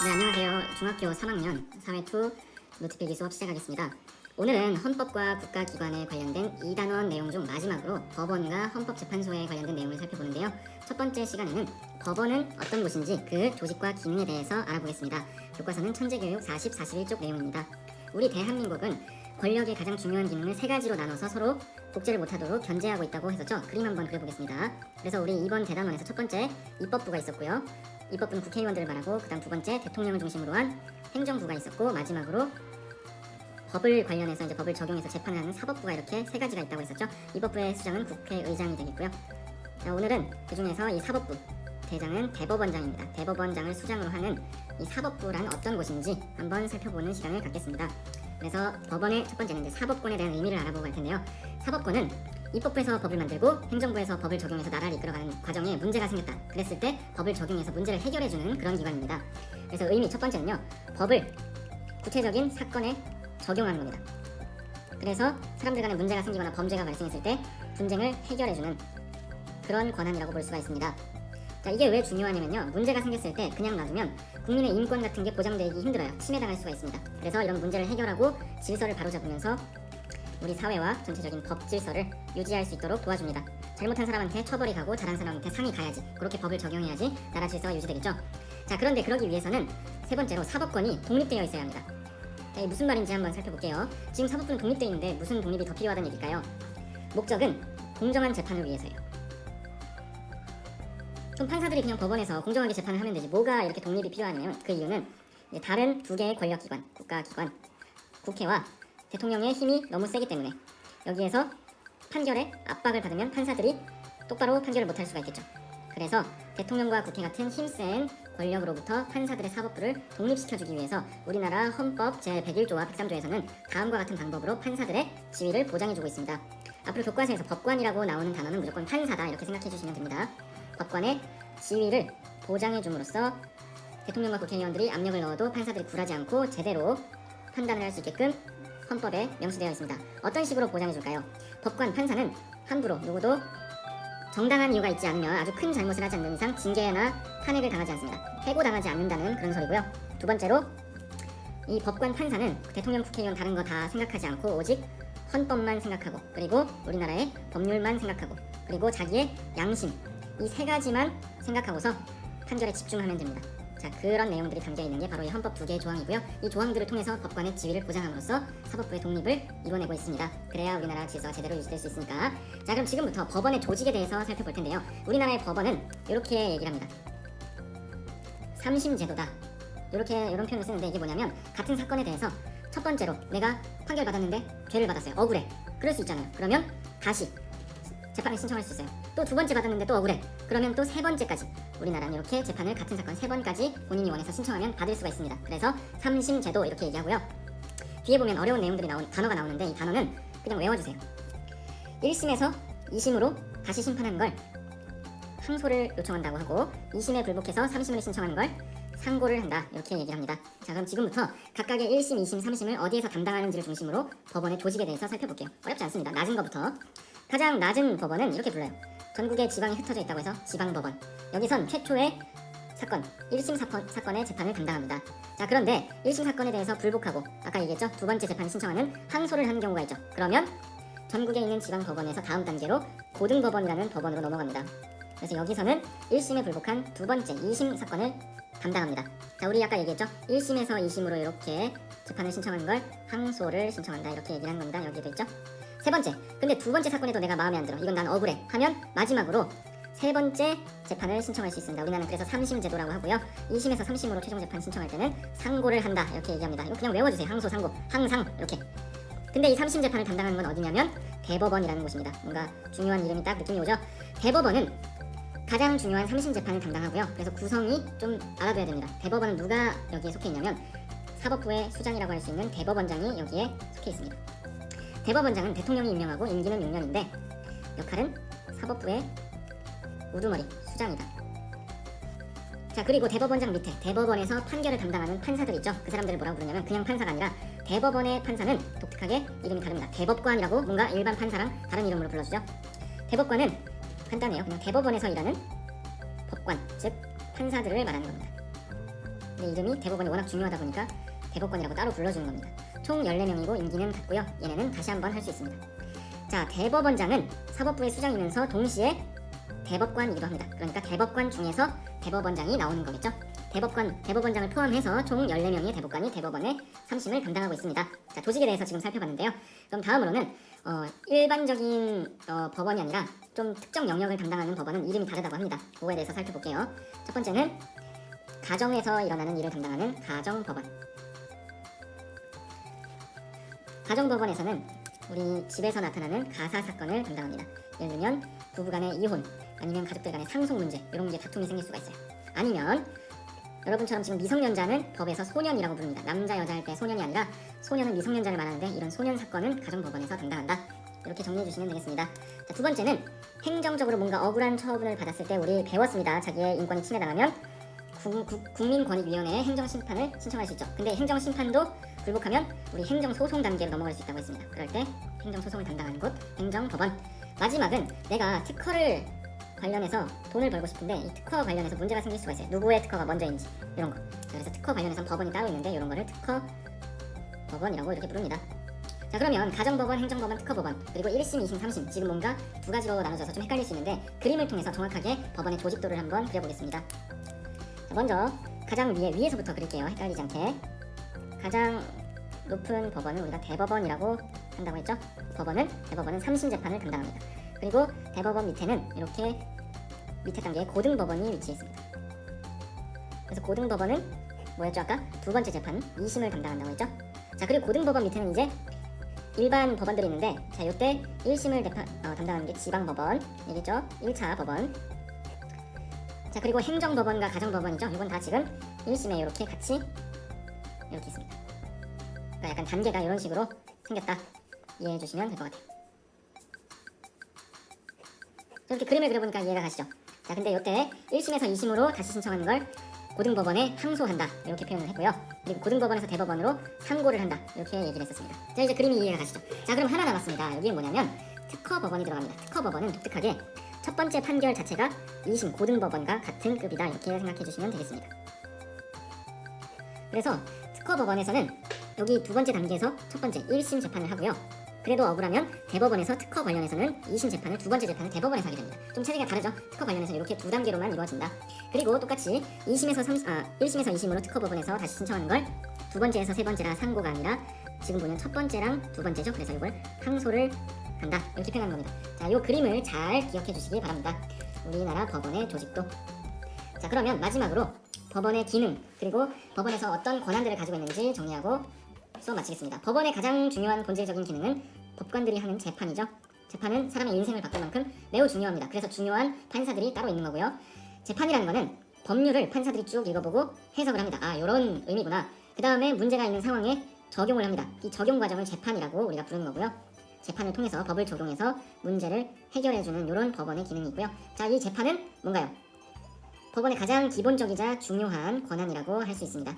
네, 안녕하세요. 중학교 3학년 사회2 노트필기 수업 시작하겠습니다. 오늘은 헌법과 국가기관에 관련된 2단원 내용 중 마지막으로 법원과 헌법재판소에 관련된 내용을 살펴보는데요. 첫 번째 시간에는 법원은 어떤 곳인지 그 조직과 기능에 대해서 알아보겠습니다. 교과서는 천재교육 40, 41쪽 내용입니다. 우리 대한민국은 권력의 가장 중요한 기능을 세 가지로 나눠서 서로 복제를 못하도록 견제하고 있다고 했었죠. 그림 한번 그려보겠습니다. 그래서 우리 이번 대단원에서 첫 번째 입법부가 있었고요. 입법부는 국회의원들을 말하고 그 다음 두 번째 대통령을 중심으로 한 행정부가 있었고 마지막으로 법을 관련해서 이제 법을 적용해서 재판을 하는 사법부가 이렇게 세 가지가 있다고 했었죠. 입법부의 수장은 국회의장이 되겠고요. 자, 오늘은 그 중에서 이 사법부 대장은 대법원장입니다. 대법원장을 수장으로 하는 이 사법부란 어떤 곳인지 한번 살펴보는 시간을 갖겠습니다. 그래서 법원의 첫 번째는 이제 사법권에 대한 의미를 알아보고 갈 텐데요. 사법권은 입법부에서 법을 만들고 행정부에서 법을 적용해서 나라를 이끌어가는 과정에 문제가 생겼다. 그랬을 때 법을 적용해서 문제를 해결해주는 그런 기관입니다. 그래서 의미 첫 번째는요. 법을 구체적인 사건에 적용하는 겁니다. 그래서 사람들 간에 문제가 생기거나 범죄가 발생했을 때 분쟁을 해결해주는 그런 권한이라고 볼 수가 있습니다. 자, 이게 왜 중요하냐면요. 문제가 생겼을 때 그냥 놔두면 국민의 인권 같은 게 보장되기 힘들어요. 침해당할 수가 있습니다. 그래서 이런 문제를 해결하고 질서를 바로잡으면서 우리 사회와 전체적인 법 질서를 유지할 수 있도록 도와줍니다. 잘못한 사람한테 처벌이 가고 잘한 사람한테 상이 가야지. 그렇게 법을 적용해야지 나라 질서가 유지되겠죠. 자, 그런데 그러기 위해서는 세 번째로 사법권이 독립되어 있어야 합니다. 자, 이게 무슨 말인지 한번 살펴볼게요. 지금 사법부는 독립되어 있는데 무슨 독립이 더 필요하다는 얘기일까요? 목적은 공정한 재판을 위해서예요. 그럼 판사들이 그냥 법원에서 공정하게 재판을 하면 되지 뭐가 이렇게 독립이 필요하냐면 그 이유는 다른 두 개의 권력기관, 국가기관, 국회와 대통령의 힘이 너무 세기 때문에 여기에서 판결에 압박을 받으면 판사들이 똑바로 판결을 못할 수가 있겠죠. 그래서 대통령과 국회 같은 힘센 권력으로부터 판사들의 사법부를 독립시켜주기 위해서 우리나라 헌법 제101조와 103조에서는 다음과 같은 방법으로 판사들의 지위를 보장해주고 있습니다. 앞으로 교과서에서 법관이라고 나오는 단어는 무조건 판사다 이렇게 생각해주시면 됩니다. 법관의 지위를 보장해줌으로써 대통령과 국회의원들이 압력을 넣어도 판사들이 굴하지 않고 제대로 판단을 할 수 있게끔 헌법에 명시되어 있습니다. 어떤 식으로 보장해줄까요? 법관, 판사는 함부로 누구도 정당한 이유가 있지 않으면 아주 큰 잘못을 하지 않는 이상 징계나 탄핵을 당하지 않습니다. 해고당하지 않는다는 그런 소리고요. 두 번째로 이 법관, 판사는 대통령, 국회의원 다른 거 다 생각하지 않고 오직 헌법만 생각하고 그리고 우리나라의 법률만 생각하고 그리고 자기의 양심 이 세 가지만 생각하고서 판결에 집중하면 됩니다. 자, 그런 내용들이 담겨있는 게 바로 이 헌법 두 개의 조항이고요. 이 조항들을 통해서 법관의 지위를 보장함으로써 사법부의 독립을 이뤄내고 있습니다. 그래야 우리나라 질서가 제대로 유지될 수 있으니까. 자, 그럼 지금부터 법원의 조직에 대해서 살펴볼 텐데요. 우리나라의 법원은 이렇게 얘기를 합니다. 삼심제도다. 이런 표현을 쓰는데 이게 뭐냐면 같은 사건에 대해서 첫 번째로 내가 판결 받았는데 죄를 받았어요. 억울해. 그럴 수 있잖아요. 그러면 다시 재판을 신청할 수 있어요. 또 두 번째 받았는데 또 억울해. 그러면 또 세 번째까지 우리나라는 이렇게 재판을 같은 사건 세 번까지 본인이 원해서 신청하면 받을 수가 있습니다. 그래서 삼심제도 이렇게 얘기하고요. 뒤에 보면 어려운 내용들이 단어가 나오는데 이 단어는 그냥 외워주세요. 1심에서 2심으로 다시 심판하는 걸 항소를 요청한다고 하고 2심에 불복해서 3심을 신청하는 걸 상고를 한다 이렇게 얘기를 합니다. 자, 그럼 지금부터 각각의 1심, 2심, 3심을 어디에서 담당하는지를 중심으로 법원의 조직에 대해서 살펴볼게요. 어렵지 않습니다. 낮은 것부터 가장 낮은 법원은 이렇게 불러요. 전국에 지방이 흩어져 있다고 해서 지방법원. 여기선 최초의 사건, 1심 사건의 재판을 담당합니다. 자, 그런데 1심 사건에 대해서 불복하고 아까 얘기했죠? 두 번째 재판을 신청하는 항소를 하는 경우가 있죠. 그러면 전국에 있는 지방법원에서 다음 단계로 고등법원이라는 법원으로 넘어갑니다. 그래서 여기서는 1심에 불복한 두 번째 2심 사건을 담당합니다. 자, 우리 아까 얘기했죠? 1심에서 2심으로 이렇게 재판을 신청하는 걸 항소를 신청한다 이렇게 얘기를 하는 겁니다. 여기도 있죠? 세 번째, 근데 두 번째 사건에도 내가 마음에 안 들어. 이건 난 억울해. 하면 마지막으로 세 번째 재판을 신청할 수 있습니다. 우리나라는 그래서 삼심제도라고 하고요. 2심에서 3심으로 최종 재판 신청할 때는 상고를 한다 이렇게 얘기합니다. 이거 그냥 외워주세요. 항소, 상고, 항상 이렇게. 근데 이 3심 재판을 담당하는 건 어디냐면 대법원이라는 곳입니다. 뭔가 중요한 이름이 딱 느낌이 오죠? 대법원은 가장 중요한 3심 재판을 담당하고요. 그래서 구성이 좀 알아둬야 됩니다. 대법원은 누가 여기에 속해 있냐면 사법부의 수장이라고 할 수 있는 대법원장이 여기에 속해 있습니다. 대법원장은 대통령이 임명하고 임기는 6년인데 역할은 사법부의 우두머리 수장이다. 자, 그리고 대법원장 밑에 대법원에서 판결을 담당하는 판사들 있죠. 그 사람들을 뭐라고 부르냐면 그냥 판사가 아니라 대법원의 판사는 독특하게 이름이 다릅니다. 대법관이라고 뭔가 일반 판사랑 다른 이름으로 불러주죠. 대법관은 간단해요. 그냥 대법원에서 일하는 법관, 즉 판사들을 말하는 겁니다. 근데 이름이 대법원이 워낙 중요하다 보니까 대법관이라고 따로 불러주는 겁니다. 총 14명이고 임기는 같고요. 얘네는 다시 한번 할 수 있습니다. 자, 대법원장은 사법부의 수장이면서 동시에 대법관이기도 합니다. 그러니까 대법관 중에서 대법원장이 나오는 거겠죠. 대법원장을 포함해서 총 14명의 대법관이 대법원의 3심을 담당하고 있습니다. 자, 조직에 대해서 지금 살펴봤는데요. 그럼 다음으로는 일반적인 법원이 아니라 좀 특정 영역을 담당하는 법원은 이름이 다르다고 합니다. 그거에 대해서 살펴볼게요. 첫 번째는 가정에서 일어나는 일을 담당하는 가정법원. 가정법원에서는 우리 집에서 나타나는 가사 사건을 담당합니다. 예를 들면 부부간의 이혼, 아니면 가족들 간의 상속 문제, 이런 문제 다툼이 생길 수가 있어요. 아니면 여러분처럼 지금 미성년자는 법에서 소년이라고 부릅니다. 남자 여자 할 때 소년이 아니라 소년은 미성년자를 말하는데 이런 소년 사건은 가정법원에서 담당한다. 이렇게 정리해 주시면 되겠습니다. 자, 두 번째는 행정적으로 뭔가 억울한 처분을 받았을 때 우리 배웠습니다. 자기의 인권이 침해당하면 국민권익위원회에 행정심판을 신청할 수 있죠. 근데 행정심판도 불복하면 우리 행정소송 단계로 넘어갈 수 있다고 했습니다. 그럴 때 행정소송을 담당하는 곳 행정법원. 마지막은 내가 특허를 관련해서 돈을 벌고 싶은데 이 특허 관련해서 문제가 생길 수가 있어요. 누구의 특허가 먼저인지 이런 거. 그래서 특허 관련해서 법원이 따로 있는데 이런 거를 특허법원이라고 이렇게 부릅니다. 자, 그러면 가정법원, 행정법원, 특허법원 그리고 1심, 2심, 3심 지금 뭔가 두 가지로 나눠져서 좀 헷갈릴 수 있는데 그림을 통해서 정확하게 법원의 조직도를 한번 그려보겠습니다. 자, 먼저 가장 위에서부터 그릴게요. 헷갈리지 않게. 가장 높은 법원은 우리가 대법원이라고 한다고 했죠. 대법원은 3심 재판을 담당합니다. 그리고 대법원 밑에는 이렇게 밑에 단계에 고등법원이 위치해 있습니다. 그래서 고등법원은 뭐였죠? 아까 두 번째 재판 2심을 담당한다고 했죠. 자, 그리고 고등법원 밑에는 이제 일반 법원들이 있는데 자, 요때 1심을 담당하는 게 지방법원 얘기죠. 1차 법원. 자, 그리고 행정법원과 가정법원이죠. 이건 다 지금 1심에 이렇게 같이 이렇게 있습니다. 그러니까 약간 단계가 이런 식으로 생겼다. 이해해 주시면 될 것 같아요. 이렇게 그림을 그려보니까 이해가 가시죠? 자, 근데 이때 1심에서 2심으로 다시 신청하는 걸 고등법원에 항소한다 이렇게 표현을 했고요. 그리고 고등법원에서 대법원으로 상고를 한다 이렇게 얘기를 했었습니다. 자, 이제 그림이 이해가 가시죠? 자, 그럼 하나 남았습니다. 여기는 뭐냐면 특허법원이 들어갑니다. 특허법원은 독특하게 첫 번째 판결 자체가 2심 고등법원과 같은 급이다 이렇게 생각해 주시면 되겠습니다. 그래서 특허법원에서는 여기 두 번째 단계에서 첫 번째 1심 재판을 하고요. 그래도 억울하면 대법원에서 특허 관련해서는 2심 재판을 두 번째 재판을 대법원에서 하게 됩니다. 좀 체제가 다르죠? 특허 관련해서는 이렇게 두 단계로만 이루어진다. 그리고 똑같이 1심에서 2심으로 특허법원에서 다시 신청하는 걸 두 번째에서 세 번째라 상고가 아니라 지금 보면 첫 번째랑 두 번째죠. 그래서 이걸 항소를 한다 이렇게 표현하는 겁니다. 자, 이 그림을 잘 기억해 주시기 바랍니다. 우리나라 법원의 조직도. 자, 그러면 마지막으로 법원의 기능 그리고 법원에서 어떤 권한들을 가지고 있는지 정리하고 수업 마치겠습니다. 법원의 가장 중요한 본질적인 기능은 법관들이 하는 재판이죠. 재판은 사람의 인생을 바꿀 만큼 매우 중요합니다. 그래서 중요한 판사들이 따로 있는 거고요. 재판이라는 거는 법률을 판사들이 쭉 읽어보고 해석을 합니다. 아, 요런 의미구나. 그 다음에 문제가 있는 상황에 적용을 합니다. 이 적용 과정을 재판이라고 우리가 부르는 거고요. 재판을 통해서 법을 적용해서 문제를 해결해주는 이런 법원의 기능이 있고요. 자, 이 재판은 뭔가요? 법원의 가장 기본적이자 중요한 권한이라고 할 수 있습니다.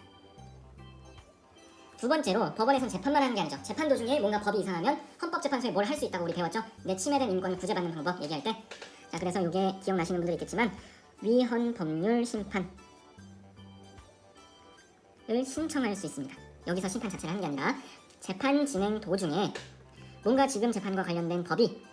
두 번째로 법원에선 재판만 하는 게 아니죠. 재판 도중에 뭔가 법이 이상하면 헌법재판소에 뭘 할 수 있다고 우리 배웠죠. 내 침해된 인권을 구제받는 방법 얘기할 때. 자, 그래서 이게 기억나시는 분들 있겠지만 위헌법률 심판을 신청할 수 있습니다. 여기서 심판 자체를 하는 게 아니라 재판 진행 도중에 뭔가 지금 재판과 관련된 법이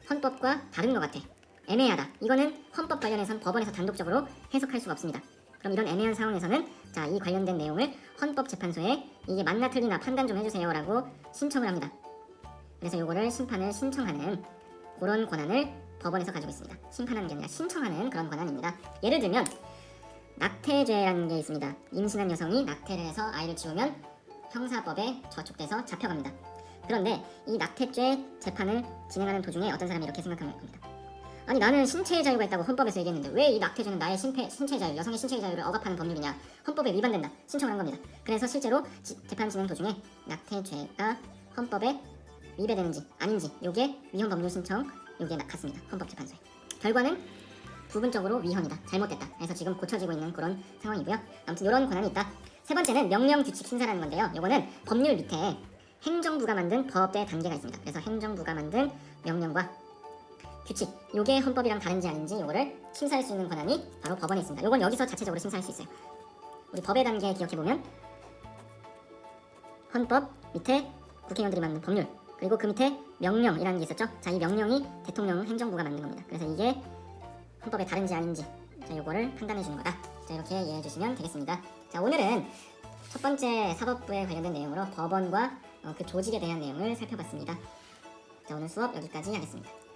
헌법과 다른 것 같아. 애매하다. 이거는 헌법 관련해선 법원에서 단독적으로 해석할 수가 없습니다. 그럼 이런 애매한 상황에서는 자, 이 관련된 내용을 헌법재판소에 이게 맞나 틀리나 판단 좀 해주세요 라고 신청을 합니다. 그래서 요거를 심판을 신청하는 그런 권한을 법원에서 가지고 있습니다. 심판하는 게 아니라 신청하는 그런 권한입니다. 예를 들면 낙태죄라는 게 있습니다. 임신한 여성이 낙태를 해서 아이를 지우면 형사법에 저촉돼서 잡혀갑니다. 그런데 이 낙태죄 재판을 진행하는 도중에 어떤 사람이 이렇게 생각하는 겁니다. 아니, 나는 신체의 자유가 있다고 헌법에서 얘기했는데 왜 이 낙태죄는 나의 신체의 자유, 여성의 신체의 자유를 억압하는 법률이냐, 헌법에 위반된다 신청을 한 겁니다. 그래서 실제로 재판 진행 도중에 낙태죄가 헌법에 위배되는지 아닌지 요게 위헌법률 신청 요게 갔습니다. 헌법재판소에. 결과는 부분적으로 위헌이다, 잘못됐다. 그래서 지금 고쳐지고 있는 그런 상황이고요. 아무튼 이런 권한이 있다. 세 번째는 명령규칙 심사라는 건데요. 요거는 법률 밑에 행정부가 만든 법의 단계가 있습니다. 그래서 행정부가 만든 명령과 규칙, 요게 헌법이랑 다른지 아닌지 요거를 심사할 수 있는 권한이 바로 법원에 있습니다. 요건 여기서 자체적으로 심사할 수 있어요. 우리 법의 단계 기억해보면 헌법 밑에 국회의원들이 만든 법률, 그리고 그 밑에 명령이라는 게 있었죠. 자, 이 명령이 대통령 행정부가 만든 겁니다. 그래서 이게 헌법에 다른지 아닌지, 자, 요거를 판단해 주는 거다. 자, 이렇게 이해해 주시면 되겠습니다. 자, 오늘은 첫 번째 사법부에 관련된 내용으로 법원과 그 조직에 대한 내용을 살펴봤습니다. 자, 오늘 수업 여기까지 하겠습니다.